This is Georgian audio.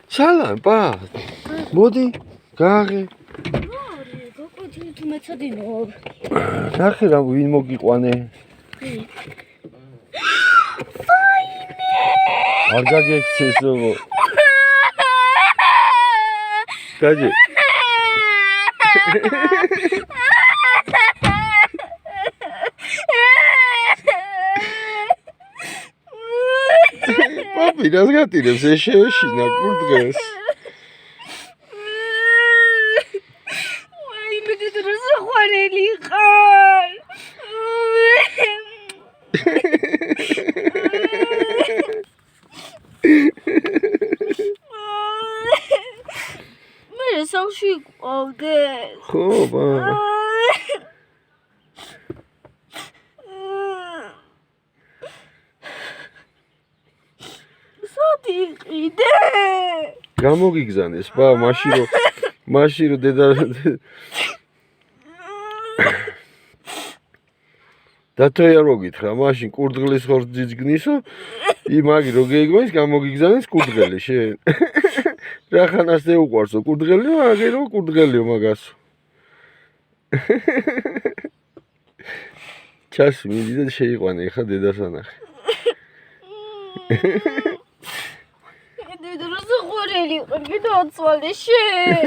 სალამ, პა. მოდი, გააღე. გაკეთე თუ მეცადინო. ნახე რა ვინ მოგიყვანე. ფაინე. არ გაგექცესო. გაჯე. Papi, რას გატირებს ეს შეეშინა კურდღელს. ვაი, მე დროს ხوارელი ხარ. მე სახლში ყავდე. ხო, ბა. სოდიყიდე. გამოგიგზანეს, ბა, მაშინ რო დედა დათოია რო გითხრა, მაშინ კურდღლის ხორ ძიძგნისო, იმაგი რო გეიგმის, გამოგიგზანეს კურდღელი შენ. რახანას დე უყარსო კურდღელიო, აგერო კურდღელიო მაგასო. ჩასი მიდი და შეიყვანე ხა დედასანახე. დედას ხوارელი ხარ, გადააცვალე შენ.